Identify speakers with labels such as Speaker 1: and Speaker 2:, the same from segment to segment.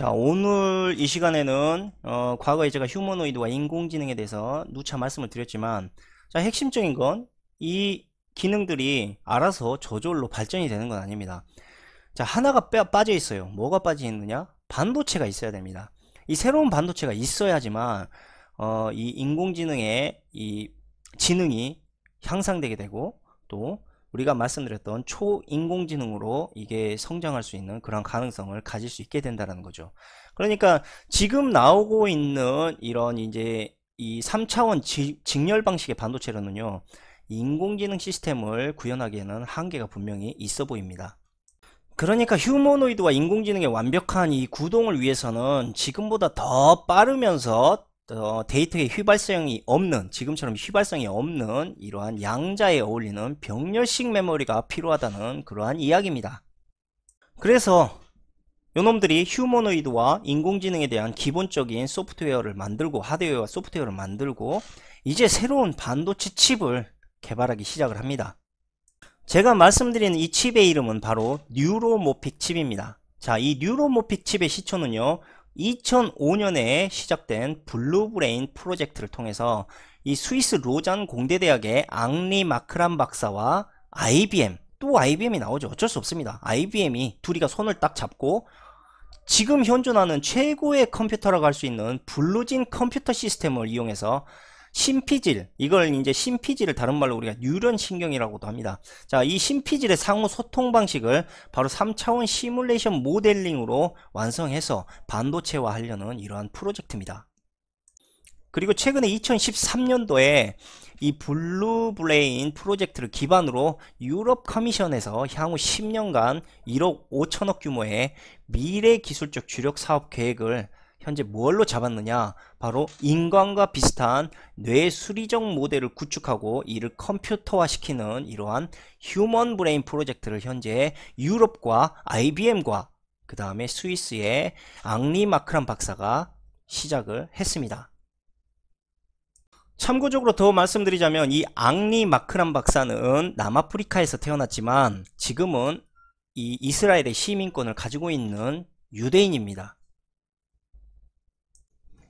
Speaker 1: 자, 오늘 이 시간에는 과거에 제가 휴머노이드와 인공지능에 대해서 누차 말씀을 드렸지만, 자, 핵심적인 건 이 기능들이 알아서 저절로 발전이 되는 건 아닙니다. 자, 하나가 빠져 있어요. 뭐가 빠져 있느냐? 반도체가 있어야 됩니다. 이 새로운 반도체가 있어야지만 이 인공지능의 이 지능이 향상되게 되고, 또 우리가 말씀드렸던 초인공지능으로 이게 성장할 수 있는 그런 가능성을 가질 수 있게 된다는 거죠. 그러니까 지금 나오고 있는 이런 이제 이 3차원 직렬 방식의 반도체로는요, 인공지능 시스템을 구현하기에는 한계가 분명히 있어 보입니다. 그러니까 휴머노이드와 인공지능의 완벽한 이 구동을 위해서는 지금보다 더 빠르면서 데이터의 휘발성이 없는, 지금처럼 휘발성이 없는 이러한 양자에 어울리는 병렬식 메모리가 필요하다는 그러한 이야기입니다. 그래서 요놈들이 휴머노이드와 인공지능에 대한 기본적인 소프트웨어를 만들고, 하드웨어와 소프트웨어를 만들고 이제 새로운 반도체 칩을 개발하기 시작을 합니다. 제가 말씀드린 이 칩의 이름은 바로 뉴로모픽 칩입니다. 자, 이 뉴로모픽 칩의 시초는요, 2005년에 시작된 블루브레인 프로젝트를 통해서 이 스위스 로잔 공대대학의 앙리 마크란 박사와 IBM, 또 IBM이 나오죠. 어쩔 수 없습니다. IBM이 둘이가 손을 딱 잡고 지금 현존하는 최고의 컴퓨터라고 할 수 있는 블루진 컴퓨터 시스템을 이용해서 심피질, 이걸 이제 심피질을 다른 말로 우리가 뉴런 신경이라고도 합니다. 자, 이 심피질의 상호 소통 방식을 바로 3차원 시뮬레이션 모델링으로 완성해서 반도체화하려는 이러한 프로젝트입니다. 그리고 최근에 2013년도에 이 블루브레인 프로젝트를 기반으로 유럽 커미션에서 향후 10년간 1억 5천억 규모의 미래 기술적 주력 사업 계획을 현재 뭘로 잡았느냐, 바로 인간과 비슷한 뇌 수리적 모델을 구축하고 이를 컴퓨터화 시키는 이러한 휴먼 브레인 프로젝트를 현재 유럽과 IBM과 그 다음에 스위스의 앙리 마크란 박사가 시작을 했습니다. 참고적으로 더 말씀드리자면 이 앙리 마크란 박사는 남아프리카에서 태어났지만 지금은 이 이스라엘의 시민권을 가지고 있는 유대인입니다.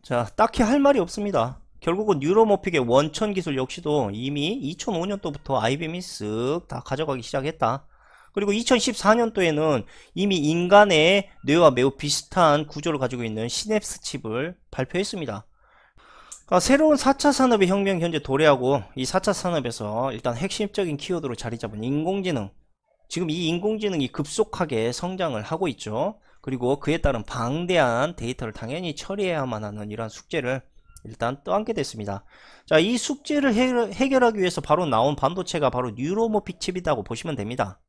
Speaker 1: 자, 딱히 할 말이 없습니다. 결국은 뉴로모픽의 원천 기술 역시도 이미 2005년도부터 IBM이 쓱 다 가져가기 시작했다. 그리고 2014년도에는 이미 인간의 뇌와 매우 비슷한 구조를 가지고 있는 시냅스 칩을 발표했습니다. 그러니까 새로운 4차 산업의 혁명 현재 도래하고, 이 4차 산업에서 일단 핵심적인 키워드로 자리 잡은 인공지능, 지금 이 인공지능이 급속하게 성장을 하고 있죠. 그리고 그에 따른 방대한 데이터를 당연히 처리해야만 하는 이러한 숙제를 일단 떠안게 됐습니다. 자, 이 숙제를 해결하기 위해서 바로 나온 반도체가 바로 뉴로모픽 칩이라고 보시면 됩니다.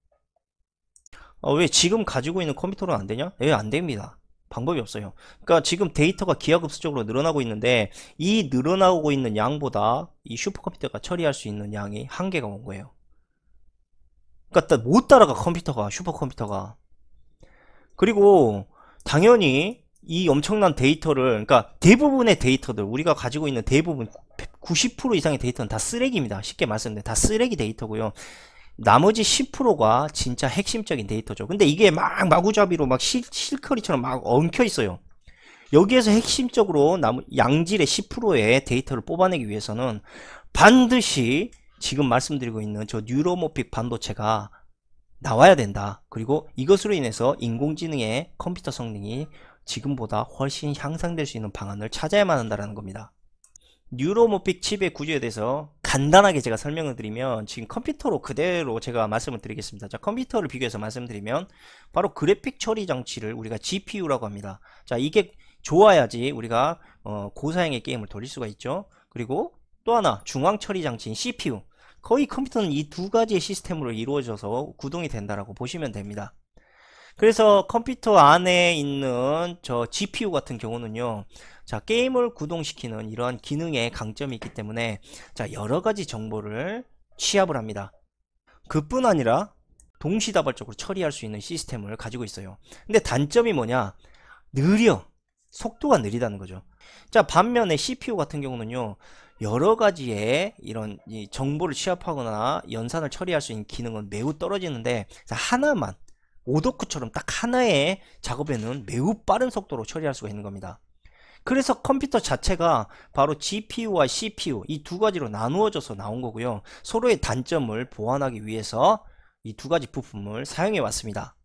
Speaker 1: 왜 지금 가지고 있는 컴퓨터로는 안 되냐? 예, 안 됩니다. 방법이 없어요. 그러니까 지금 데이터가 기하급수적으로 늘어나고 있는데 이 늘어나고 있는 양보다 이 슈퍼컴퓨터가 처리할 수 있는 양이 한계가 온 거예요. 그러니까 못 따라가, 컴퓨터가, 슈퍼컴퓨터가. 그리고 당연히 이 엄청난 데이터를, 그러니까 대부분의 데이터들, 우리가 가지고 있는 대부분 90% 이상의 데이터는 다 쓰레기입니다. 쉽게 말씀드리면 다 쓰레기 데이터고요. 나머지 10%가 진짜 핵심적인 데이터죠. 근데 이게 막 마구잡이로 막 실커리처럼 막 엉켜 있어요. 여기에서 핵심적으로 양질의 10%의 데이터를 뽑아내기 위해서는 반드시 지금 말씀드리고 있는 저 뉴로모픽 반도체가 나와야 된다. 그리고 이것으로 인해서 인공지능의 컴퓨터 성능이 지금보다 훨씬 향상될 수 있는 방안을 찾아야만 한다는 겁니다. 뉴로모픽 칩의 구조에 대해서 간단하게 제가 설명을 드리면, 지금 컴퓨터로 그대로 제가 말씀을 드리겠습니다. 자, 컴퓨터를 비교해서 말씀드리면 바로 그래픽 처리 장치를 우리가 GPU라고 합니다. 자, 이게 좋아야지 우리가 고사양의 게임을 돌릴 수가 있죠. 그리고 또 하나 중앙 처리 장치인 CPU, 거의 컴퓨터는 이 두 가지의 시스템으로 이루어져서 구동이 된다라고 보시면 됩니다. 그래서 컴퓨터 안에 있는 저 GPU 같은 경우는요, 자, 게임을 구동시키는 이러한 기능의 강점이 있기 때문에 자, 여러가지 정보를 취합을 합니다. 그뿐 아니라 동시다발적으로 처리할 수 있는 시스템을 가지고 있어요. 근데 단점이 뭐냐, 느려, 속도가 느리다는 거죠. 자, 반면에 CPU 같은 경우는요, 여러가지의 이런 정보를 취합하거나 연산을 처리할 수 있는 기능은 매우 떨어지는데, 자, 하나만, 오더크처럼 딱 하나의 작업에는 매우 빠른 속도로 처리할 수가 있는 겁니다. 그래서 컴퓨터 자체가 바로 GPU와 CPU 이 두 가지로 나누어져서 나온 거고요. 서로의 단점을 보완하기 위해서 이 두 가지 부품을 사용해 왔습니다.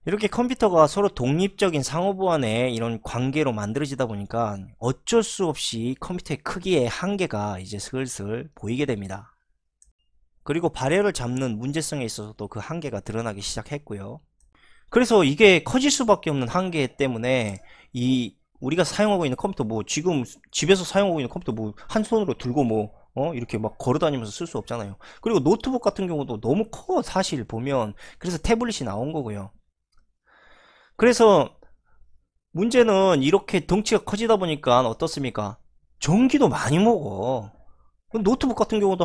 Speaker 1: 이렇게 컴퓨터가 서로 독립적인 상호보완의 이런 관계로 만들어지다 보니까 어쩔 수 없이 컴퓨터의 크기의 한계가 이제 슬슬 보이게 됩니다. 그리고 발열을 잡는 문제성에 있어서도 그 한계가 드러나기 시작했고요. 그래서 이게 커질 수밖에 없는 한계 때문에 이 우리가 사용하고 있는 컴퓨터 뭐 지금 집에서 사용하고 있는 컴퓨터 뭐 한 손으로 들고 뭐 이렇게 막 걸어 다니면서 쓸 수 없잖아요. 그리고 노트북 같은 경우도 너무 커 사실 보면. 그래서 태블릿이 나온 거고요. 그래서 문제는 이렇게 덩치가 커지다 보니까 어떻습니까? 전기도 많이 먹어. 노트북 같은 경우도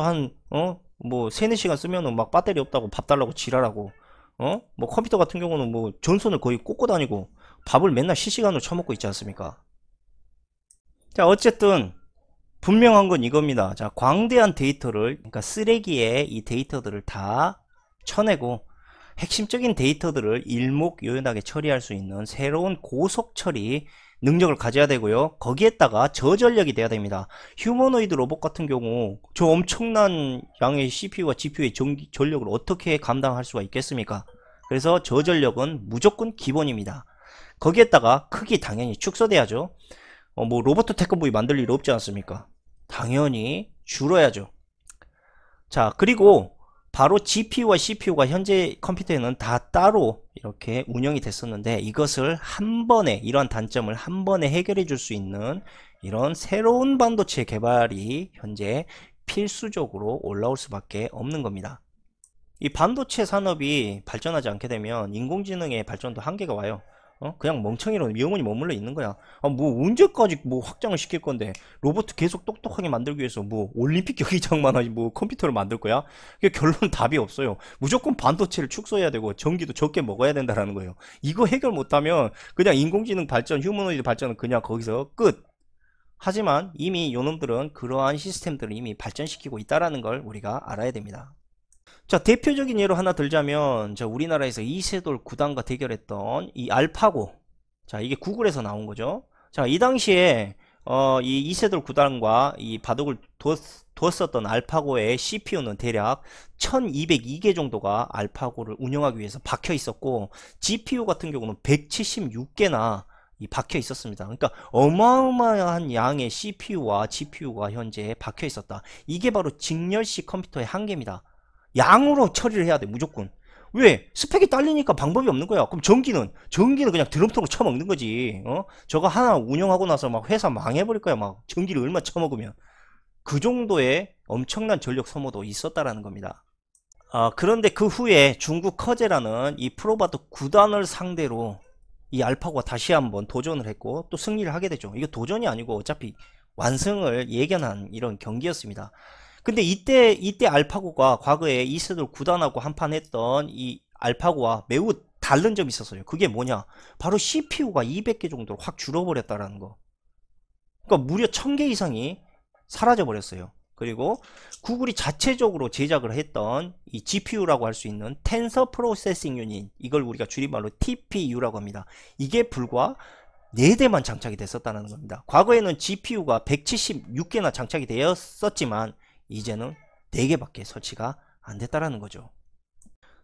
Speaker 1: 뭐 3, 4시간 쓰면은 막 배터리 없다고 밥 달라고 지랄하고, 뭐 컴퓨터 같은 경우는 뭐 전선을 거의 꽂고 다니고 밥을 맨날 실시간으로 처먹고 있지 않습니까? 자, 어쨌든 분명한 건 이겁니다. 자, 광대한 데이터를, 그러니까 쓰레기에 이 데이터들을 다 쳐내고 핵심적인 데이터들을 일목요연하게 처리할 수 있는 새로운 고속 처리 능력을 가져야 되고요. 거기에다가 저전력이 돼야 됩니다. 휴머노이드 로봇 같은 경우 저 엄청난 양의 CPU와 GPU의 전력을 어떻게 감당할 수가 있겠습니까? 그래서 저전력은 무조건 기본입니다. 거기에다가 크기 당연히 축소돼야죠. 뭐 로봇 태권브이 만들 일 없지 않습니까? 당연히 줄어야죠. 자, 그리고 바로 GPU와 CPU가 현재 컴퓨터에는 다 따로 이렇게 운영이 됐었는데, 이것을 한 번에, 이러한 단점을 한 번에 해결해 줄 수 있는 이런 새로운 반도체 개발이 현재 필수적으로 올라올 수밖에 없는 겁니다. 이 반도체 산업이 발전하지 않게 되면 인공지능의 발전도 한계가 와요. 그냥 멍청이로 영원히 머물러 있는 거야. 뭐 언제까지 뭐 확장을 시킬 건데, 로봇 계속 똑똑하게 만들기 위해서 뭐 올림픽 경기장만 하지 뭐 컴퓨터를 만들 거야? 그게 결론 답이 없어요. 무조건 반도체를 축소해야 되고 전기도 적게 먹어야 된다라는 거예요. 이거 해결 못하면 그냥 인공지능 발전, 휴머노이드 발전은 그냥 거기서 끝. 하지만 이미 요놈들은 그러한 시스템들을 이미 발전시키고 있다라는 걸 우리가 알아야 됩니다. 자, 대표적인 예로 하나 들자면, 자, 우리나라에서 이세돌 9단과 대결했던 이 알파고. 자, 이게 구글에서 나온 거죠. 자, 이 당시에 이 이세돌 9단과 이 바둑을 두었었던 알파고의 CPU는 대략 1202개 정도가 알파고를 운영하기 위해서 박혀 있었고, GPU 같은 경우는 176개나 박혀 있었습니다. 그러니까 어마어마한 양의 CPU와 GPU가 현재 박혀 있었다. 이게 바로 직렬식 컴퓨터의 한계입니다. 양으로 처리를 해야 돼, 무조건. 왜? 스펙이 딸리니까 방법이 없는 거야. 그럼 전기는 그냥 드럼통으로 쳐먹는 거지. 저거 하나 운영하고 나서 막 회사 망해버릴 거야. 막 전기를 얼마 쳐먹으면. 그 정도의 엄청난 전력 소모도 있었다라는 겁니다. 그런데 그 후에 중국 커제라는 이 프로바둑 9단을 상대로 이 알파고가 다시 한번 도전을 했고 또 승리를 하게 되죠. 이거 도전이 아니고 어차피 완승을 예견한 이런 경기였습니다. 근데 이때 알파고가 과거에 이세돌 9단하고 한판 했던 이 알파고와 매우 다른 점이 있었어요. 그게 뭐냐? 바로 CPU가 200개 정도로 확 줄어버렸다라는 거. 그러니까 무려 1000개 이상이 사라져 버렸어요. 그리고 구글이 자체적으로 제작을 했던 이 GPU라고 할 수 있는 텐서 프로세싱 유닛, 이걸 우리가 줄임말로 TPU라고 합니다. 이게 불과 4대만 장착이 됐었다는 겁니다. 과거에는 GPU가 176개나 장착이 되었었지만 이제는 4개밖에 설치가 안 됐다라는 거죠.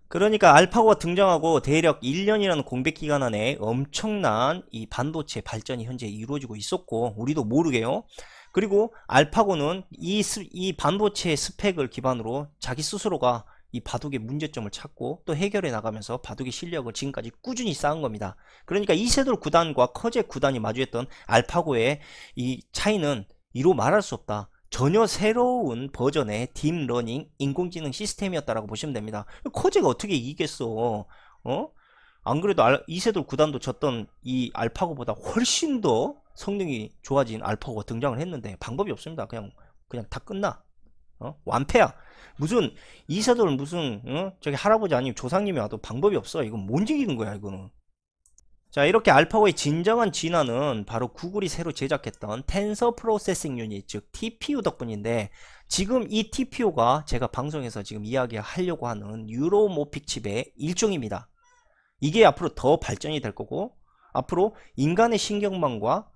Speaker 1: 그러니까 알파고가 등장하고 대략 1년이라는 공백기간 안에 엄청난 이 반도체 발전이 현재 이루어지고 있었고, 우리도 모르게요. 그리고 알파고는 이 반도체 스펙을 기반으로 자기 스스로가 이 바둑의 문제점을 찾고 또 해결해 나가면서 바둑의 실력을 지금까지 꾸준히 쌓은 겁니다. 그러니까 이세돌 9단과 커제 9단이 마주했던 알파고의 이 차이는 이로 말할 수 없다. 전혀 새로운 버전의 딥러닝 인공지능 시스템이었다라고 보시면 됩니다. 커제가 어떻게 이기겠어? 안 그래도 이세돌 9단도 졌던 이 알파고보다 훨씬 더 성능이 좋아진 알파고가 등장을 했는데 방법이 없습니다. 그냥 다 끝나. 완패야. 무슨 이세돌 무슨 저기 할아버지 아니면 조상님이 와도 방법이 없어. 이건 못 이기는 거야, 이거는. 자, 이렇게 알파고의 진정한 진화는 바로 구글이 새로 제작했던 텐서 프로세싱 유닛, 즉 TPU 덕분인데, 지금 이 TPU가 제가 방송에서 지금 이야기하려고 하는 뉴로모픽 칩의 일종입니다. 이게 앞으로 더 발전이 될 거고, 앞으로 인간의 신경망과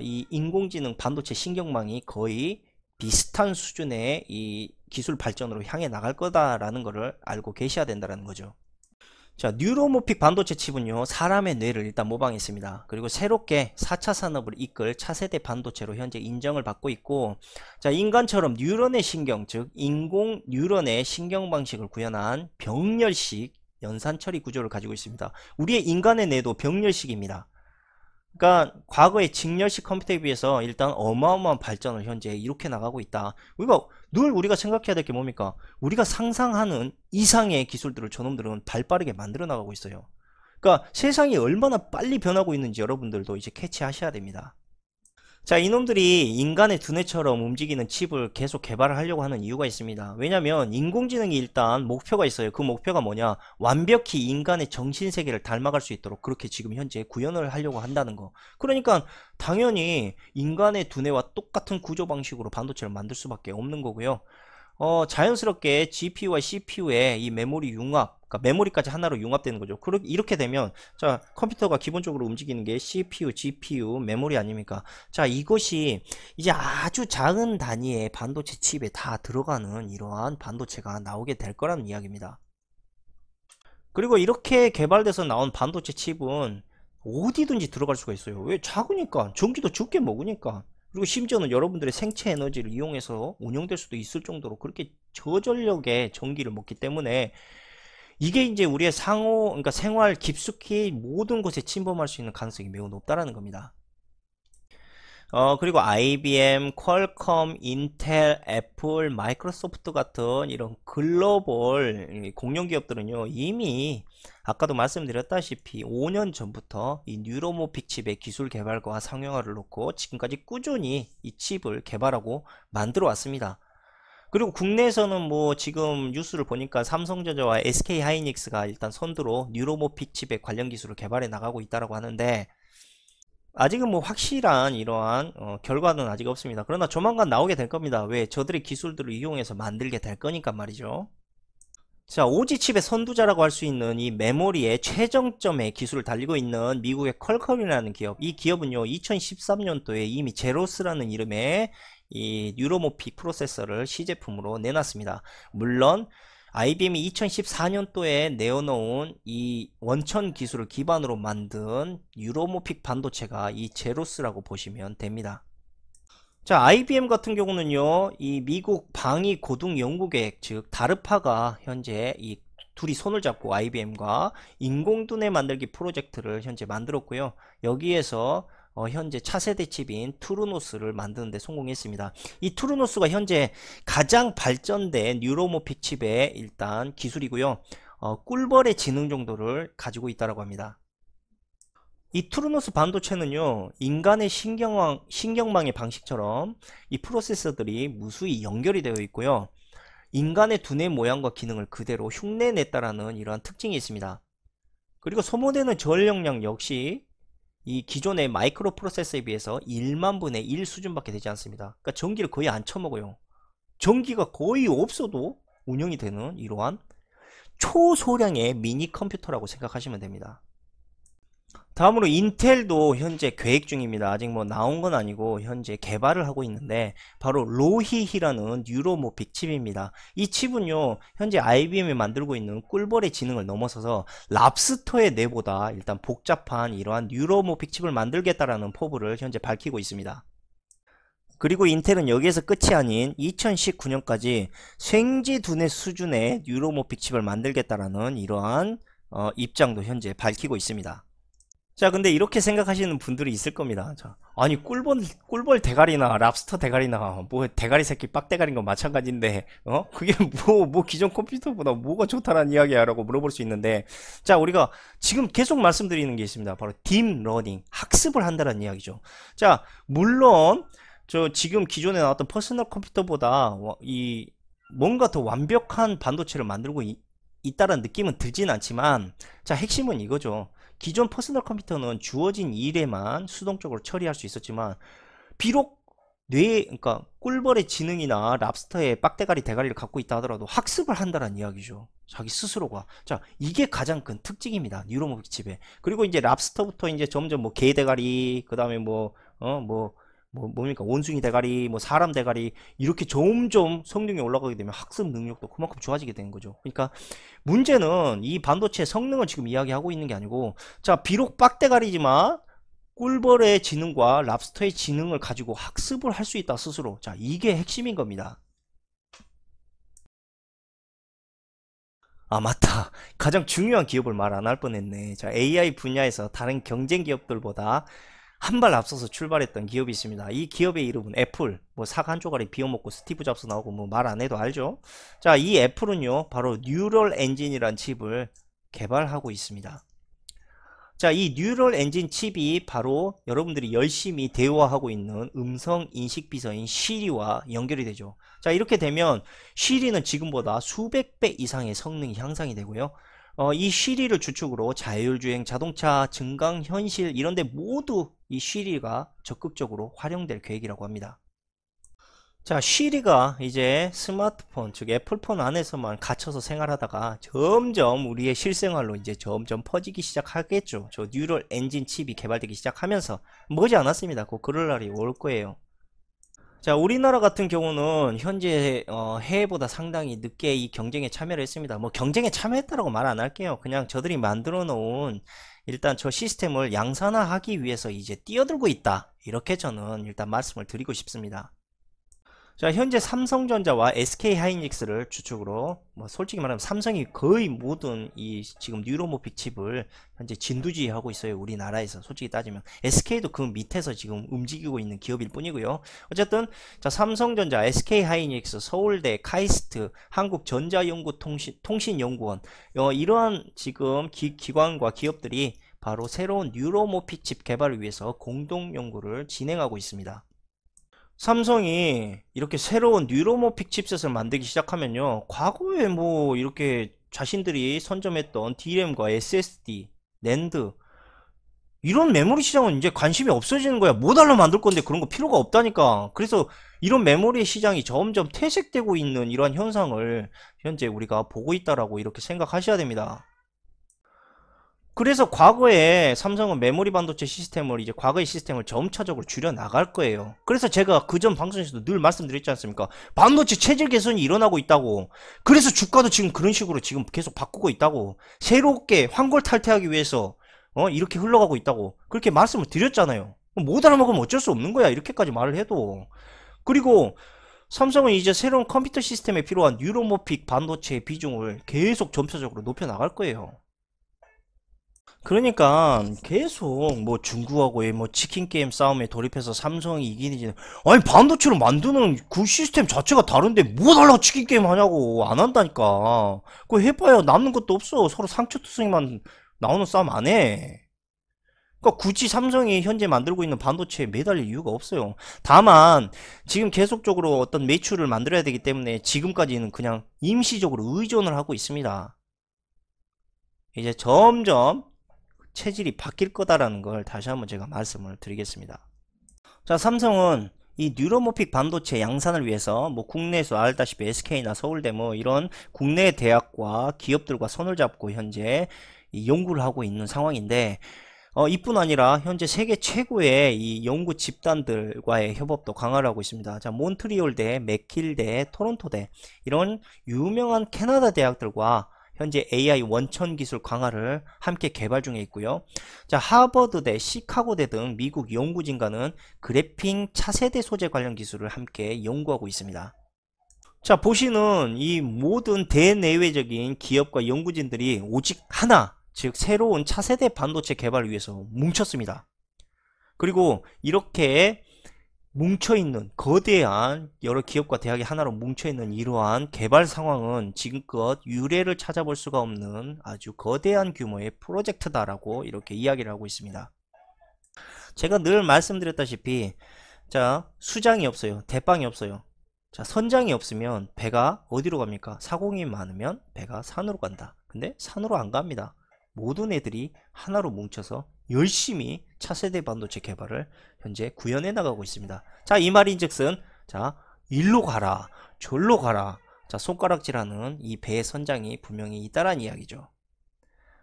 Speaker 1: 이 인공지능 반도체 신경망이 거의 비슷한 수준의 이 기술 발전으로 향해 나갈 거다라는 것을 알고 계셔야 된다는 거죠. 자, 뉴로모픽 반도체 칩은요, 사람의 뇌를 일단 모방했습니다. 그리고 새롭게 4차 산업을 이끌 차세대 반도체로 현재 인정을 받고 있고, 자, 인간처럼 뉴런의 신경, 즉 인공 뉴런의 신경 방식을 구현한 병렬식 연산 처리 구조를 가지고 있습니다. 우리의 인간의 뇌도 병렬식입니다. 그러니까 과거의 직렬식 컴퓨터에 비해서 일단 어마어마한 발전을 현재 이렇게 나가고 있다. 우리가 생각해야 될 게 뭡니까? 우리가 상상하는 이상의 기술들을 저놈들은 발빠르게 만들어 나가고 있어요. 그러니까 세상이 얼마나 빨리 변하고 있는지 여러분들도 이제 캐치하셔야 됩니다. 자, 이놈들이 인간의 두뇌처럼 움직이는 칩을 계속 개발을 하려고 하는 이유가 있습니다. 왜냐면 인공지능이 일단 목표가 있어요. 그 목표가 뭐냐? 완벽히 인간의 정신세계를 닮아갈 수 있도록 그렇게 지금 현재 구현을 하려고 한다는 거. 그러니까 당연히 인간의 두뇌와 똑같은 구조 방식으로 반도체를 만들 수밖에 없는 거고요. 자연스럽게 GPU와 CPU의 이 메모리 융합, 그러니까 메모리까지 하나로 융합되는 거죠. 이렇게 되면, 자, 컴퓨터가 기본적으로 움직이는 게 CPU, GPU, 메모리 아닙니까? 자, 이것이 이제 아주 작은 단위의 반도체 칩에 다 들어가는 이러한 반도체가 나오게 될 거라는 이야기입니다. 그리고 이렇게 개발돼서 나온 반도체 칩은 어디든지 들어갈 수가 있어요. 왜? 작으니까. 전기도 적게 먹으니까. 그리고 심지어는 여러분들의 생체 에너지를 이용해서 운영될 수도 있을 정도로 그렇게 저전력의 전기를 먹기 때문에 이게 이제 우리의 그러니까 생활 깊숙이 모든 곳에 침범할 수 있는 가능성이 매우 높다라는 겁니다. 그리고 IBM, 퀄컴, 인텔, 애플, 마이크로소프트 같은 이런 글로벌 공룡 기업들은요, 이미 아까도 말씀드렸다시피 5년 전부터 이 뉴로모픽 칩의 기술 개발과 상용화를 놓고 지금까지 꾸준히 이 칩을 개발하고 만들어 왔습니다. 그리고 국내에서는 뭐 지금 뉴스를 보니까 삼성전자와 SK하이닉스가 일단 선두로 뉴로모픽 칩의 관련 기술을 개발해 나가고 있다고 하는데, 아직은 뭐 확실한 이러한 결과는 아직 없습니다. 그러나 조만간 나오게 될 겁니다. 왜? 저들의 기술들을 이용해서 만들게 될 거니까 말이죠. 자, 오지 칩의 선두자라고 할 수 있는 이 메모리의 최정점의 기술을 달리고 있는 미국의 퀄컴이라는 기업. 이 기업은요, 2013년도에 이미 제로스라는 이름의 이 뉴로모픽 프로세서를 시제품으로 내놨습니다. 물론 IBM이 2014년도에 내어놓은 이 원천 기술을 기반으로 만든 뉴로모픽 반도체가 이 제로스라고 보시면 됩니다. 자, IBM 같은 경우는요, 이 미국 방위 고등 연구계획, 즉 다르파가 현재 이 둘이 손을 잡고 IBM과 인공두뇌 만들기 프로젝트를 현재 만들었고요. 여기에서 현재 차세대 칩인 투르노스를 만드는 데 성공했습니다. 이 투르노스가 현재 가장 발전된 뉴로모픽 칩의 일단 기술이고요. 꿀벌의 지능 정도를 가지고 있다고 합니다. 이 투르노스 반도체는요, 인간의 신경망의 방식처럼 이 프로세서들이 무수히 연결이 되어 있고요. 인간의 두뇌 모양과 기능을 그대로 흉내냈다라는 이러한 특징이 있습니다. 그리고 소모되는 전력량 역시 이 기존의 마이크로 프로세서에 비해서 1만 분의 1 수준밖에 되지 않습니다. 그러니까 전기를 거의 안 처먹어요. 전기가 거의 없어도 운영이 되는 이러한 초소량의 미니 컴퓨터라고 생각하시면 됩니다. 다음으로 인텔도 현재 계획 중입니다. 아직 뭐 나온 건 아니고 현재 개발을 하고 있는데, 바로 로히히라는 뉴로모픽 칩입니다. 이 칩은요, 현재 IBM이 만들고 있는 꿀벌의 지능을 넘어서서 랍스터의 뇌보다 일단 복잡한 이러한 뉴로모픽 칩을 만들겠다라는 포부를 현재 밝히고 있습니다. 그리고 인텔은 여기에서 끝이 아닌 2019년까지 생지 두뇌 수준의 뉴로모픽 칩을 만들겠다라는 이러한 입장도 현재 밝히고 있습니다. 자, 근데 이렇게 생각하시는 분들이 있을 겁니다. 자, 아니 꿀벌 대가리나 랍스터 대가리나 뭐 대가리 새끼 빡대가리인 건 마찬가지인데 그게 뭐 기존 컴퓨터보다 뭐가 좋다라는 이야기야 라고 물어볼 수 있는데, 자, 우리가 지금 계속 말씀드리는 게 있습니다. 바로 딥러닝, 학습을 한다는 이야기죠. 자, 물론 저 지금 기존에 나왔던 퍼스널 컴퓨터보다 이 뭔가 더 완벽한 반도체를 만들고 있다는 느낌은 들진 않지만, 자, 핵심은 이거죠. 기존 퍼스널 컴퓨터는 주어진 일에만 수동적으로 처리할 수 있었지만 비록 그러니까 꿀벌의 지능이나 랍스터의 빡대가리 대가리를 갖고 있다 하더라도 학습을 한다는 이야기죠. 자기 스스로가. 자, 이게 가장 큰 특징입니다. 뉴로모픽 칩에. 그리고 이제 랍스터부터 이제 점점 뭐 개 대가리, 그 다음에 뭡니까? 원숭이 대가리, 뭐 사람 대가리, 이렇게 점점 성능이 올라가게 되면 학습 능력도 그만큼 좋아지게 되는 거죠. 그러니까 문제는 이 반도체 성능을 지금 이야기하고 있는 게 아니고, 자, 비록 빡대가리지만 꿀벌의 지능과 랍스터의 지능을 가지고 학습을 할 수 있다 스스로. 자, 이게 핵심인 겁니다. 아, 맞다. 가장 중요한 기업을 말 안 할 뻔했네. 자, AI 분야에서 다른 경쟁 기업들보다 한 발 앞서서 출발했던 기업이 있습니다. 이 기업의 이름은 애플. 뭐 삭 한 조각이 비워먹고 스티브 잡스 나오고 뭐 말 안 해도 알죠. 자, 이 애플은요 바로 뉴럴 엔진이란 칩을 개발하고 있습니다. 자, 이 뉴럴 엔진 칩이 바로 여러분들이 열심히 대화하고 있는 음성 인식 비서인 시리와 연결이 되죠. 자, 이렇게 되면 시리는 지금보다 수백 배 이상의 성능이 향상이 되고요. 이 시리를 주축으로 자율주행 자동차, 증강현실 이런데 모두 이 시리가 적극적으로 활용될 계획이라고 합니다. 자, 시리가 이제 스마트폰, 즉 애플폰 안에서만 갇혀서 생활하다가 점점 우리의 실생활로 이제 점점 퍼지기 시작하겠죠. 저 뉴럴 엔진 칩이 개발되기 시작하면서 머지 않았습니다. 곧 그럴 날이 올 거예요. 자, 우리나라 같은 경우는 현재 해외보다 상당히 늦게 이 경쟁에 참여를 했습니다. 뭐 경쟁에 참여했다라고 말 안 할게요. 그냥 저들이 만들어 놓은 일단 저 시스템을 양산화하기 위해서 이제 뛰어들고 있다. 이렇게 저는 일단 말씀을 드리고 싶습니다. 자, 현재 삼성전자와 SK하이닉스를 주축으로 뭐 솔직히 말하면 삼성이 거의 모든 이 지금 뉴로모픽 칩을 현재 진두지휘하고 있어요. 우리나라에서 솔직히 따지면 SK도 그 밑에서 지금 움직이고 있는 기업일 뿐이고요. 어쨌든 자, 삼성전자, SK하이닉스, 서울대, 카이스트, 한국전자연구통신연구원 이러한 지금 기관과 기업들이 바로 새로운 뉴로모픽 칩 개발을 위해서 공동 연구를 진행하고 있습니다. 삼성이 이렇게 새로운 뉴로모픽 칩셋을 만들기 시작하면요, 과거에 뭐 이렇게 자신들이 선점했던 DRAM과 SSD, 낸드 이런 메모리 시장은 이제 관심이 없어지는 거야. 뭐 달러 만들 건데 그런 거 필요가 없다니까. 그래서 이런 메모리 시장이 점점 퇴색되고 있는 이러한 현상을 현재 우리가 보고 있다라고 이렇게 생각하셔야 됩니다. 그래서 과거에 삼성은 메모리 반도체 시스템을 이제 과거의 시스템을 점차적으로 줄여 나갈 거예요. 그래서 제가 그전 방송에서도 늘 말씀드렸지 않습니까? 반도체 체질 개선이 일어나고 있다고. 그래서 주가도 지금 그런 식으로 지금 계속 바꾸고 있다고. 새롭게 환골탈퇴하기 위해서 이렇게 흘러가고 있다고. 그렇게 말씀을 드렸잖아요. 못 알아먹으면 어쩔 수 없는 거야. 이렇게까지 말을 해도. 그리고 삼성은 이제 새로운 컴퓨터 시스템에 필요한 뉴로모픽 반도체의 비중을 계속 점차적으로 높여 나갈 거예요. 그러니까 계속 뭐 중국하고의 뭐 치킨 게임 싸움에 돌입해서 삼성이 이기는지, 아니 반도체로 만드는 그 시스템 자체가 다른데 뭐 달라고 치킨 게임 하냐고. 안 한다니까. 그거 해봐야 남는 것도 없어. 서로 상처투성이만 나오는 싸움 안 해. 그러니까 굳이 삼성이 현재 만들고 있는 반도체에 매달릴 이유가 없어요. 다만 지금 계속적으로 어떤 매출을 만들어야 되기 때문에 지금까지는 그냥 임시적으로 의존을 하고 있습니다. 이제 점점 체질이 바뀔 거다라는 걸 다시 한번 제가 말씀을 드리겠습니다. 자, 삼성은 이 뉴로모픽 반도체 양산을 위해서 뭐 국내에서 알다시피 SK나 서울대 뭐 이런 국내 대학과 기업들과 손을 잡고 현재 이 연구를 하고 있는 상황인데, 이뿐 아니라 현재 세계 최고의 이 연구 집단들과의 협업도 강화를 하고 있습니다. 자, 몬트리올대, 맥길대, 토론토대 이런 유명한 캐나다 대학들과 현재 AI 원천 기술 강화를 함께 개발 중에 있고요. 자, 하버드대, 시카고대 등 미국 연구진과는 그래핀 차세대 소재 관련 기술을 함께 연구하고 있습니다. 자, 보시는 이 모든 대내외적인 기업과 연구진들이 오직 하나, 즉 새로운 차세대 반도체 개발을 위해서 뭉쳤습니다. 그리고 이렇게 뭉쳐있는 거대한 여러 기업과 대학이 하나로 뭉쳐있는 이러한 개발 상황은 지금껏 유례를 찾아볼 수가 없는 아주 거대한 규모의 프로젝트다라고 이렇게 이야기를 하고 있습니다. 제가 늘 말씀드렸다시피 자, 수장이 없어요. 대빵이 없어요. 자, 선장이 없으면 배가 어디로 갑니까? 사공이 많으면 배가 산으로 간다. 근데 산으로 안 갑니다. 모든 애들이 하나로 뭉쳐서 열심히 차세대 반도체 개발을 현재 구현해 나가고 있습니다. 자, 이 말인즉슨 자, 일로 가라, 절로 가라. 자, 손가락질하는 이 배의 선장이 분명히 있다란 이야기죠.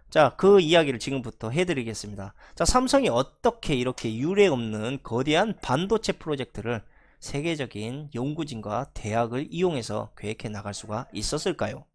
Speaker 1: 자, 그 이야기를 지금부터 해드리겠습니다. 자, 삼성이 어떻게 이렇게 유례없는 거대한 반도체 프로젝트를 세계적인 연구진과 대학을 이용해서 계획해 나갈 수가 있었을까요?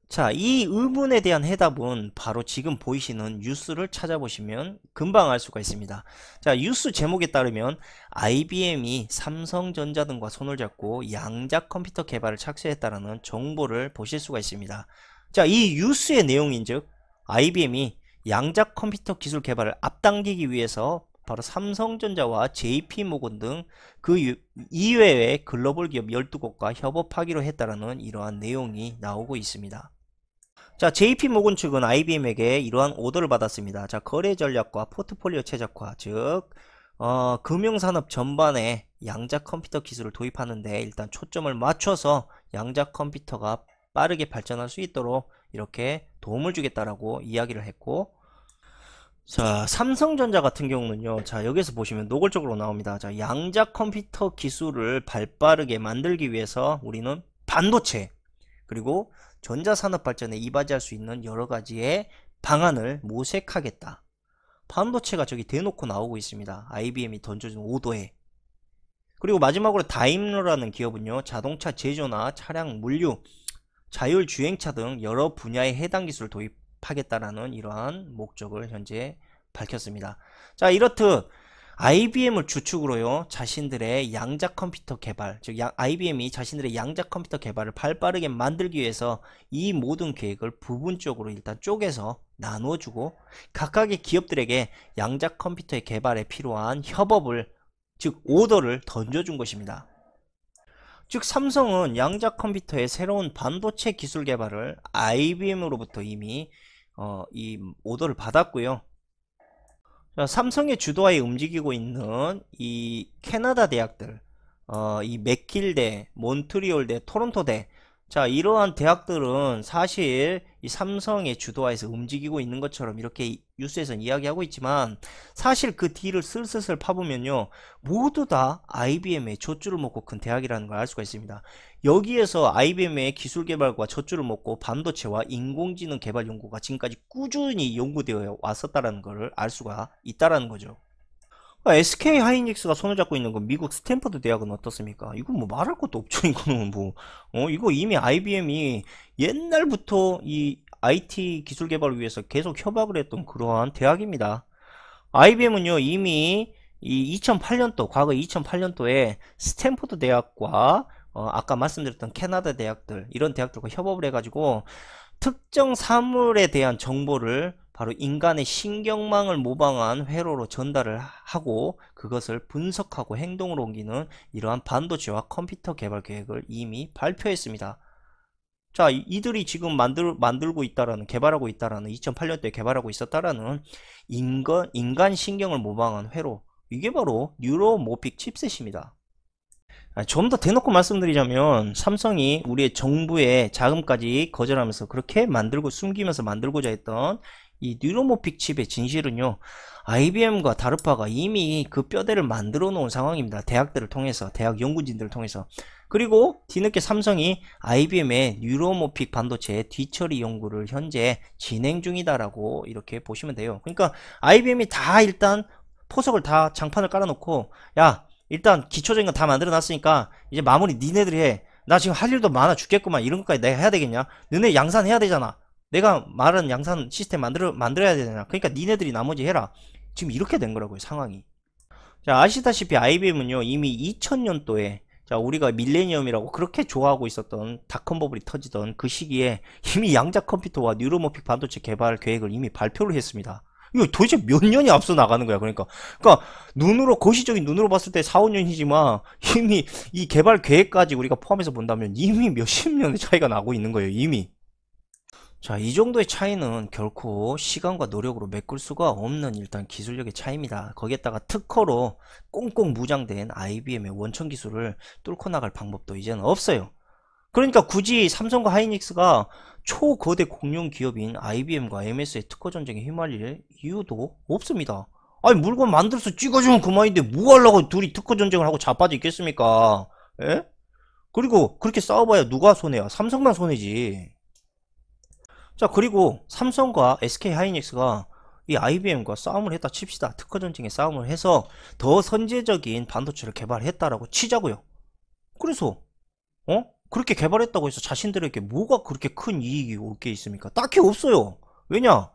Speaker 1: 자, 이 의문에 대한 해답은 바로 지금 보이시는 뉴스를 찾아보시면 금방 알 수가 있습니다. 자, 뉴스 제목에 따르면 IBM이 삼성전자 등과 손을 잡고 양자 컴퓨터 개발을 착수했다는 정보를 보실 수가 있습니다. 자, 이 뉴스의 내용인즉 IBM이 양자 컴퓨터 기술 개발을 앞당기기 위해서 바로 삼성전자와 JP모건 등 그 이외의 글로벌 기업 12곳과 협업하기로 했다는 이러한 내용이 나오고 있습니다. 자, JP모건 측은 IBM에게 이러한 오더를 받았습니다. 자, 거래 전략과 포트폴리오 최적화, 즉 금융산업 전반에 양자 컴퓨터 기술을 도입하는데 일단 초점을 맞춰서 양자 컴퓨터가 빠르게 발전할 수 있도록 이렇게 도움을 주겠다라고 이야기를 했고, 자, 삼성전자 같은 경우는요, 자, 여기서 보시면 노골적으로 나옵니다. 자, 양자 컴퓨터 기술을 발빠르게 만들기 위해서 우리는 반도체, 그리고 전자산업 발전에 이바지할 수 있는 여러 가지의 방안을 모색하겠다. 반도체가 저기 대놓고 나오고 있습니다. IBM이 던져준 오더에. 그리고 마지막으로 다임러라는 기업은요, 자동차 제조나 차량 물류, 자율주행차 등 여러 분야에 해당 기술을 도입하겠다라는 이러한 목적을 현재 밝혔습니다. 자, 이렇듯 IBM을 주축으로요, 자신들의 양자 컴퓨터 개발, 즉 IBM이 자신들의 양자 컴퓨터 개발을 발빠르게 만들기 위해서 이 모든 계획을 부분적으로 일단 쪼개서 나누어주고 각각의 기업들에게 양자 컴퓨터의 개발에 필요한 협업을, 즉 오더를 던져준 것입니다. 즉 삼성은 양자 컴퓨터의 새로운 반도체 기술 개발을 IBM으로부터 이미 이 오더를 받았고요. 자, 삼성의 주도하에 움직이고 있는 이 캐나다 대학들, 이 맥길대, 몬트리올대, 토론토대, 자, 이러한 대학들은 사실 이 삼성의 주도하에서 움직이고 있는 것처럼 이렇게 뉴스에서는 이야기하고 있지만, 사실 그 뒤를 슬슬 파보면요, 모두 다 IBM의 젖줄을 먹고 큰 대학이라는 걸 알 수가 있습니다. 여기에서 IBM의 기술 개발과 젖줄을 먹고 반도체와 인공지능 개발 연구가 지금까지 꾸준히 연구되어 왔었다는 걸 알 수가 있다라는 거죠. SK 하이닉스가 손을 잡고 있는 건 미국 스탠퍼드 대학은 어떻습니까? 이건 뭐 말할 것도 없죠. 이거는 뭐, 이거 이미 IBM이 옛날부터 이 IT 기술 개발을 위해서 계속 협업을 했던 그러한 대학입니다. IBM은요, 이미 이 2008년도, 과거 2008년도에 스탠퍼드 대학과 아까 말씀드렸던 캐나다 대학들, 이런 대학들과 협업을 해가지고 특정 사물에 대한 정보를 바로 인간의 신경망을 모방한 회로로 전달을 하고 그것을 분석하고 행동으로 옮기는 이러한 반도체와 컴퓨터 개발 계획을 이미 발표했습니다. 자, 이들이 지금 만들고 있다라는, 개발하고 있다라는, 2008년도에 개발하고 있었다라는 인간 신경을 모방한 회로, 이게 바로 뉴로모픽 칩셋입니다. 좀 더 대놓고 말씀드리자면 삼성이 우리의 정부의 자금까지 거절하면서 그렇게 만들고 숨기면서 만들고자 했던 이 뉴로모픽 칩의 진실은요, IBM과 다르파가 이미 그 뼈대를 만들어 놓은 상황입니다. 대학들을 통해서, 대학 연구진들을 통해서. 그리고 뒤늦게 삼성이 IBM의 뉴로모픽 반도체 뒤처리 연구를 현재 진행 중이다라고 이렇게 보시면 돼요. 그러니까 IBM이 다 일단 포석을 다 장판을 깔아놓고, 야, 일단 기초적인 건 다 만들어 놨으니까 이제 마무리 니네들이 해. 나 지금 할 일도 많아 죽겠구만. 이런 것까지 내가 해야 되겠냐? 너네 양산해야 되잖아. 내가 말한 양산 시스템 만들어야 되잖아. 그러니까 니네들이 나머지 해라. 지금 이렇게 된 거라고요, 상황이. 자, 아시다시피 IBM은요, 이미 2000년도에, 자, 우리가 밀레니엄이라고 그렇게 좋아하고 있었던 닷컴 버블이 터지던 그 시기에 이미 양자 컴퓨터와 뉴로모픽 반도체 개발 계획을 이미 발표를 했습니다. 이거 도대체 몇 년이 앞서 나가는 거야. 그러니까 눈으로, 거시적인 눈으로 봤을 때 4, 5년이지만 이미 이 개발 계획까지 우리가 포함해서 본다면 이미 몇십 년의 차이가 나고 있는 거예요, 이미. 자, 이 정도의 차이는 결코 시간과 노력으로 메꿀 수가 없는 일단 기술력의 차이입니다. 거기에다가 특허로 꽁꽁 무장된 IBM의 원천 기술을 뚫고 나갈 방법도 이제는 없어요. 그러니까 굳이 삼성과 하이닉스가 초거대 공룡 기업인 IBM과 MS의 특허 전쟁에 휘말릴 이유도 없습니다. 아니 물건 만들어서 찍어주면 그만인데 뭐 하려고 둘이 특허 전쟁을 하고 자빠져 있겠습니까? 예? 그리고 그렇게 싸워봐야 누가 손해야? 삼성만 손해지. 자, 그리고 삼성과 SK 하이닉스가 이 IBM과 싸움을 했다 칩시다. 특허 전쟁에 싸움을 해서 더 선제적인 반도체를 개발했다라고 치자고요. 그래서 그렇게 개발했다고 해서 자신들에게 뭐가 그렇게 큰 이익이 올 게 있습니까? 딱히 없어요. 왜냐?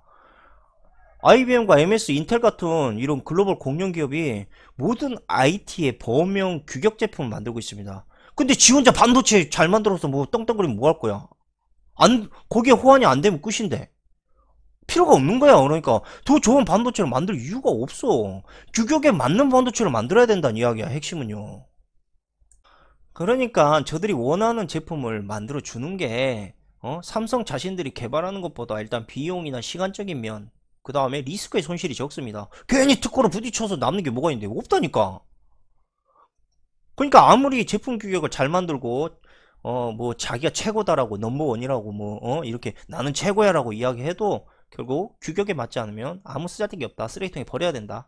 Speaker 1: IBM과 MS, 인텔 같은 이런 글로벌 공룡 기업이 모든 IT의 범용 규격 제품을 만들고 있습니다. 근데 지 혼자 반도체 잘 만들어서 뭐 떵떵거리면 뭐 할 거야? 거기에 호환이 안 되면 끝인데. 필요가 없는 거야. 그러니까 더 좋은 반도체를 만들 이유가 없어. 규격에 맞는 반도체를 만들어야 된다는 이야기야, 핵심은요. 그러니까 저들이 원하는 제품을 만들어 주는 게 삼성 자신들이 개발하는 것보다 일단 비용이나 시간적인 면, 그 다음에 리스크의 손실이 적습니다. 괜히 특허로 부딪혀서 남는 게 뭐가 있는데 없다니까. 그러니까 아무리 제품 규격을 잘 만들고 뭐 자기가 최고다라고 넘버원이라고 뭐 이렇게 나는 최고야라고 이야기해도 결국 규격에 맞지 않으면 아무 쓰잘데기 없다. 쓰레기통에 버려야 된다.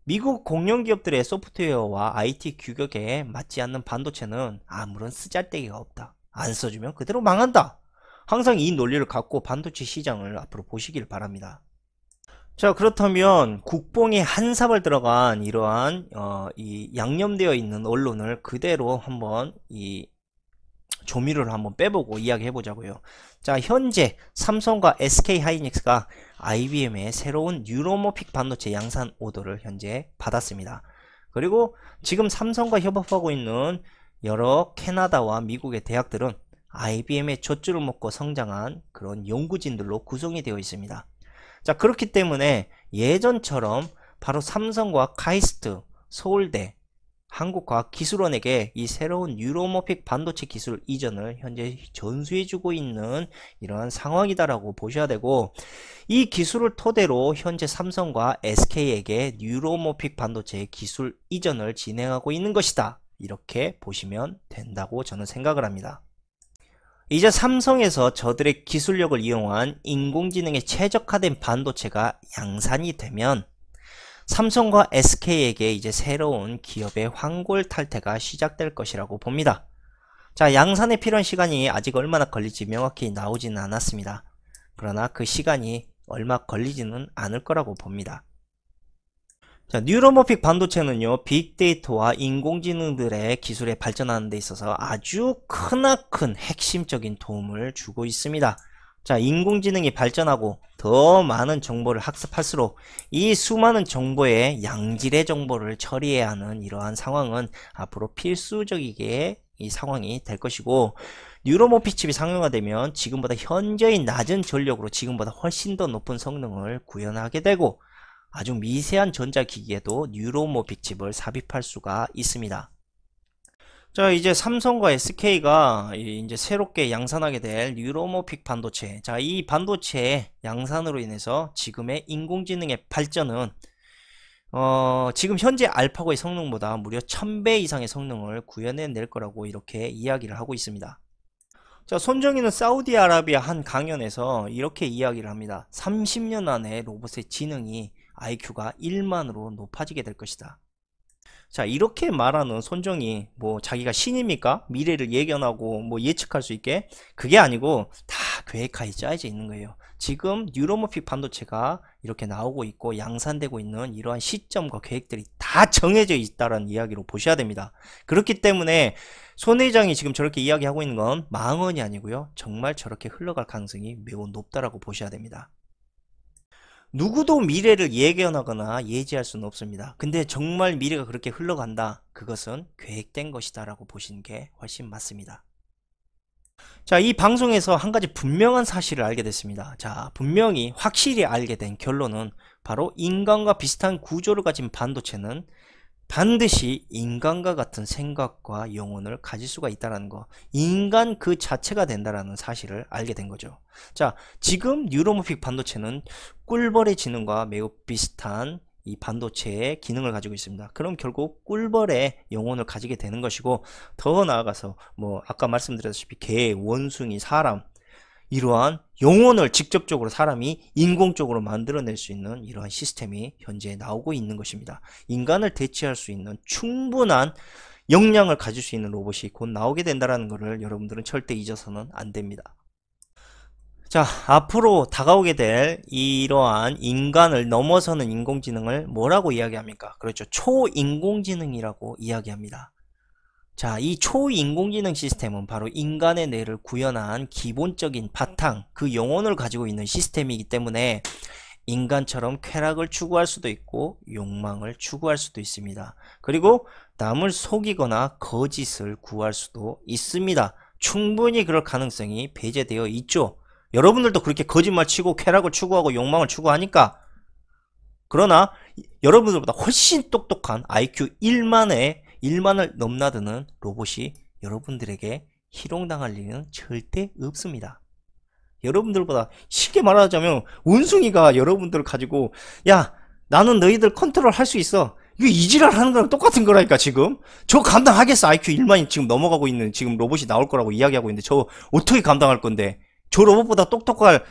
Speaker 1: 미국 공룡 기업들의 소프트웨어와 IT 규격에 맞지 않는 반도체는 아무런 쓰잘데기가 없다. 안 써주면 그대로 망한다. 항상 이 논리를 갖고 반도체 시장을 앞으로 보시길 바랍니다. 자, 그렇다면 국뽕이 한 사발 들어간 이러한 이 양념되어 있는 언론을 그대로 한번 이 조미료를 한번 빼보고 이야기해 보자고요. 자, 현재 삼성과 SK 하이닉스가 IBM의 새로운 뉴로모픽 반도체 양산 오더를 현재 받았습니다. 그리고 지금 삼성과 협업하고 있는 여러 캐나다와 미국의 대학들은 IBM의 젖줄을 먹고 성장한 그런 연구진들로 구성이 되어 있습니다. 자, 그렇기 때문에 예전처럼 바로 삼성과 카이스트, 서울대, 한국과학기술원에게 이 새로운 뉴로모픽 반도체 기술 이전을 현재 전수해주고 있는 이러한 상황이다라고 보셔야 되고, 이 기술을 토대로 현재 삼성과 SK에게 뉴로모픽 반도체 기술 이전을 진행하고 있는 것이다. 이렇게 보시면 된다고 저는 생각을 합니다. 이제 삼성에서 저들의 기술력을 이용한 인공지능에 최적화된 반도체가 양산이 되면 삼성과 SK에게 이제 새로운 기업의 황골 탈퇴가 시작될 것이라고 봅니다. 자, 양산에 필요한 시간이 아직 얼마나 걸릴지 명확히 나오지는 않았습니다. 그러나 그 시간이 얼마 걸리지는 않을 거라고 봅니다. 자, 뉴로모픽 반도체는요, 빅데이터와 인공지능들의 기술에 발전하는 데 있어서 아주 크나큰 핵심적인 도움을 주고 있습니다. 자, 인공지능이 발전하고 더 많은 정보를 학습할수록 이 수많은 정보의 양질의 정보를 처리해야 하는 이러한 상황은 앞으로 필수적이게 이 상황이 될 것이고, 뉴로모픽 칩이 상용화되면 지금보다 현저히 낮은 전력으로 지금보다 훨씬 더 높은 성능을 구현하게 되고, 아주 미세한 전자기기에도 뉴로모픽 칩을 삽입할 수가 있습니다. 자, 이제 삼성과 SK가 이제 새롭게 양산하게 될 뉴로모픽 반도체. 자, 이 반도체 양산으로 인해서 지금의 인공지능의 발전은 지금 현재 알파고의 성능보다 무려 1000배 이상의 성능을 구현해낼 거라고 이렇게 이야기를 하고 있습니다. 자, 손정희는 사우디아라비아 한 강연에서 이렇게 이야기를 합니다. 30년 안에 로봇의 지능이 IQ가 1만으로 높아지게 될 것이다. 자, 이렇게 말하는 손정희, 뭐 자기가 신입니까? 미래를 예견하고 뭐 예측할 수 있게? 그게 아니고 다 계획하에 짜여져 있는 거예요. 지금 뉴로모픽 반도체가 이렇게 나오고 있고 양산되고 있는 이러한 시점과 계획들이 다 정해져 있다는 이야기로 보셔야 됩니다. 그렇기 때문에 손 회장이 지금 저렇게 이야기하고 있는 건 망언이 아니고요, 정말 저렇게 흘러갈 가능성이 매우 높다라고 보셔야 됩니다. 누구도 미래를 예견하거나 예지할 수는 없습니다. 근데 정말 미래가 그렇게 흘러간다, 그것은 계획된 것이다 라고 보시는 게 훨씬 맞습니다. 자, 이 방송에서 한 가지 분명한 사실을 알게 됐습니다. 자, 분명히 확실히 알게 된 결론은 바로 인간과 비슷한 구조를 가진 반도체는 반드시 인간과 같은 생각과 영혼을 가질 수가 있다는 거, 인간 그 자체가 된다는 사실을 알게 된 거죠. 자, 지금 뉴로모픽 반도체는 꿀벌의 지능과 매우 비슷한 이 반도체의 기능을 가지고 있습니다. 그럼 결국 꿀벌의 영혼을 가지게 되는 것이고, 더 나아가서 뭐 아까 말씀드렸다시피 개, 원숭이, 사람, 이러한 영혼을 직접적으로 사람이 인공적으로 만들어낼 수 있는 이러한 시스템이 현재 나오고 있는 것입니다. 인간을 대체할 수 있는 충분한 역량을 가질 수 있는 로봇이 곧 나오게 된다는 것을 여러분들은 절대 잊어서는 안 됩니다. 자, 앞으로 다가오게 될 이러한 인간을 넘어서는 인공지능을 뭐라고 이야기합니까? 그렇죠. 초인공지능이라고 이야기합니다. 자, 이 초인공지능 시스템은 바로 인간의 뇌를 구현한 기본적인 바탕, 그 영혼을 가지고 있는 시스템이기 때문에 인간처럼 쾌락을 추구할 수도 있고 욕망을 추구할 수도 있습니다. 그리고 남을 속이거나 거짓을 구할 수도 있습니다. 충분히 그럴 가능성이 배제되어 있죠. 여러분들도 그렇게 거짓말 치고 쾌락을 추구하고 욕망을 추구하니까. 그러나 여러분들보다 훨씬 똑똑한 IQ 1만을 넘나드는 로봇이 여러분들에게 희롱당할 일은 절대 없습니다. 여러분들보다 쉽게 말하자면 원숭이가 여러분들을 가지고 야, 나는 너희들 컨트롤 할 수 있어, 이거 이지랄 하는 거랑 똑같은 거라니까. 지금 저 감당하겠어? IQ 1만이 지금 넘어가고 있는 지금 로봇이 나올 거라고 이야기하고 있는데 저 어떻게 감당할 건데? 저 로봇보다 똑똑할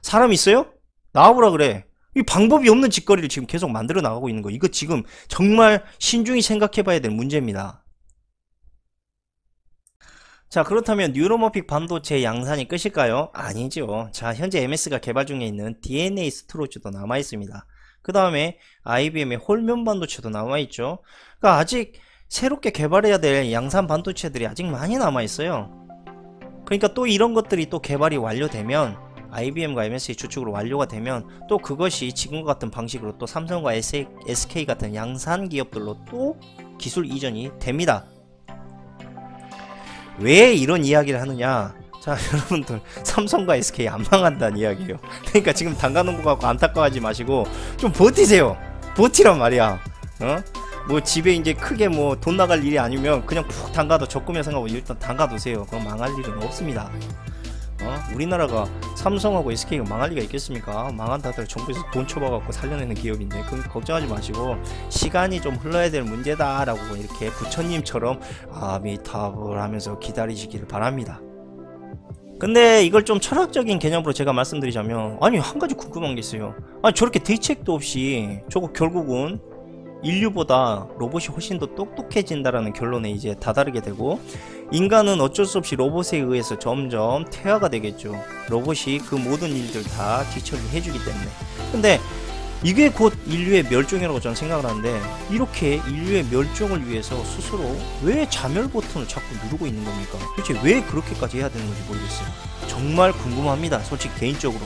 Speaker 1: 사람 있어요? 나와보라 그래. 이 방법이 없는 짓거리를 지금 계속 만들어 나가고 있는 거, 이거 지금 정말 신중히 생각해 봐야 될 문제입니다. 자, 그렇다면 뉴로모픽 반도체 양산이 끝일까요? 아니죠. 자, 현재 MS가 개발 중에 있는 DNA 스토리지도 남아 있습니다. 그 다음에 IBM의 홀면 반도체도 남아 있죠. 그러니까 아직 새롭게 개발해야 될 양산 반도체들이 아직 많이 남아 있어요. 그러니까 또 이런 것들이 또 개발이 완료되면, IBM과 MS의 주축으로 완료가 되면 또 그것이 지금과 같은 방식으로 또 삼성과 SK 같은 양산 기업들로 또 기술 이전이 됩니다. 왜 이런 이야기를 하느냐? 자, 여러분들 삼성과 SK 안 망한다는 이야기예요. 그러니까 지금 담가놓은 거 갖고 안타까워하지 마시고 좀 버티세요. 버티란 말이야. 뭐 집에 이제 크게 뭐 돈 나갈 일이 아니면 그냥 푹 담가도 적금에 생각하고 일단 담가두세요. 그럼 망할 일은 없습니다. 우리나라가 삼성하고 SK가 망할 리가 있겠습니까? 망한 다들 정부에서 돈 쳐박아갖고 살려내는 기업인데, 그럼 걱정하지 마시고 시간이 좀 흘러야 될 문제다 라고 이렇게 부처님처럼 아미타불 하면서 기다리시기를 바랍니다. 근데 이걸 좀 철학적인 개념으로 제가 말씀드리자면, 아니 한 가지 궁금한 게 있어요. 아니 저렇게 대책도 없이 저거 결국은 인류보다 로봇이 훨씬 더 똑똑해진다라는 결론에 이제 다다르게 되고, 인간은 어쩔 수 없이 로봇에 의해서 점점 퇴화가 되겠죠. 로봇이 그 모든 일들 다 뒤처리를 해주기 때문에. 근데 이게 곧 인류의 멸종이라고 저는 생각을 하는데, 이렇게 인류의 멸종을 위해서 스스로 왜 자멸 버튼을 자꾸 누르고 있는 겁니까? 도대체 왜 그렇게까지 해야 되는 건지 모르겠어요. 정말 궁금합니다, 솔직히 개인적으로.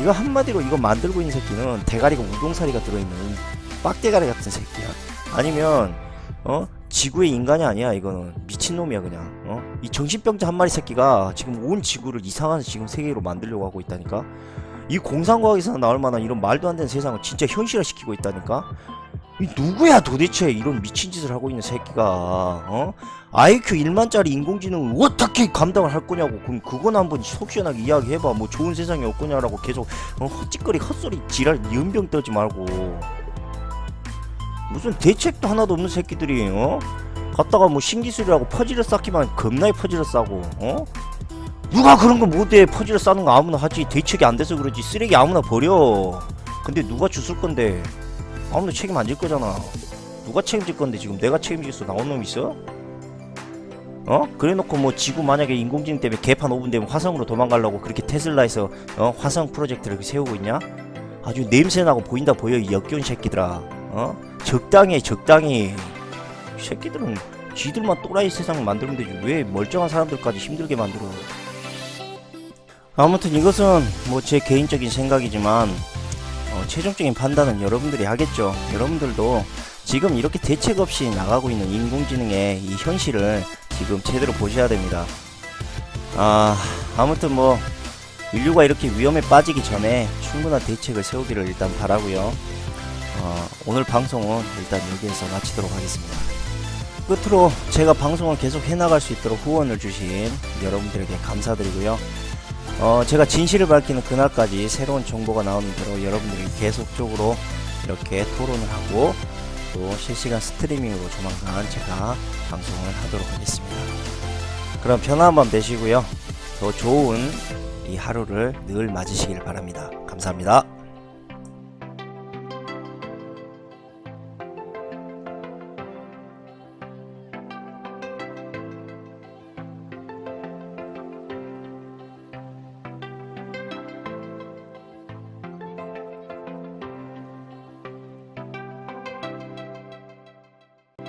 Speaker 1: 이거 한마디로 이거 만들고 있는 새끼는 대가리가 우동사리가 들어있는 빡대가리 같은 새끼야. 아니면 지구의 인간이 아니야. 이거는 미친놈이야 그냥. 이 정신병자 한 마리 새끼가 지금 온 지구를 이상한 지금 세계로 만들려고 하고 있다니까. 이 공상과학에서 나올 만한 이런 말도 안 되는 세상을 진짜 현실화시키고 있다니까. 이 누구야 도대체 이런 미친 짓을 하고 있는 새끼가. IQ 1만짜리 인공지능을 어떻게 감당을 할 거냐고. 그럼 그건 한번 속 시원하게 이야기해봐. 뭐 좋은 세상이 없거냐라고 계속 헛짓거리 헛소리 지랄 연병 떨지 말고. 무슨 대책도 하나도 없는 새끼들이 갔다가 뭐 신기술이라고 퍼즐을 쌓기만 겁나게 퍼즐을 싸고. 누가 그런 거 못해. 퍼즐을 싸는 거 아무나 하지. 대책이 안 돼서 그러지. 쓰레기 아무나 버려. 근데 누가 주술 건데? 아무나 책임 안 질 거잖아. 누가 책임질 건데 지금 내가 책임지겠어? 나온 놈 있어? 그래놓고 뭐 지구 만약에 인공지능 때문에 개판 5분 되면 화성으로 도망가려고 그렇게 테슬라에서 화성 프로젝트를 세우고 있냐? 아주 냄새나고 보인다 보여 이 역겨운 새끼들아. 적당히 이 새끼들은 지들만 또라이 세상을 만들면 되지 왜 멀쩡한 사람들까지 힘들게 만들어. 아무튼 이것은 뭐 제 개인적인 생각이지만 최종적인 판단은 여러분들이 하겠죠. 여러분들도 지금 이렇게 대책 없이 나가고 있는 인공지능의 이 현실을 지금 제대로 보셔야 됩니다. 아무튼 뭐 인류가 이렇게 위험에 빠지기 전에 충분한 대책을 세우기를 일단 바라고요. 오늘 방송은 일단 여기에서 마치도록 하겠습니다. 끝으로 제가 방송을 계속 해나갈 수 있도록 후원을 주신 여러분들에게 감사드리고요. 제가 진실을 밝히는 그날까지 새로운 정보가 나오는 대로 여러분들이 계속적으로 이렇게 토론을 하고 또 실시간 스트리밍으로 조만간 제가 방송을 하도록 하겠습니다. 그럼 편안한 밤 되시고요. 더 좋은 이 하루를 늘 맞으시길 바랍니다. 감사합니다.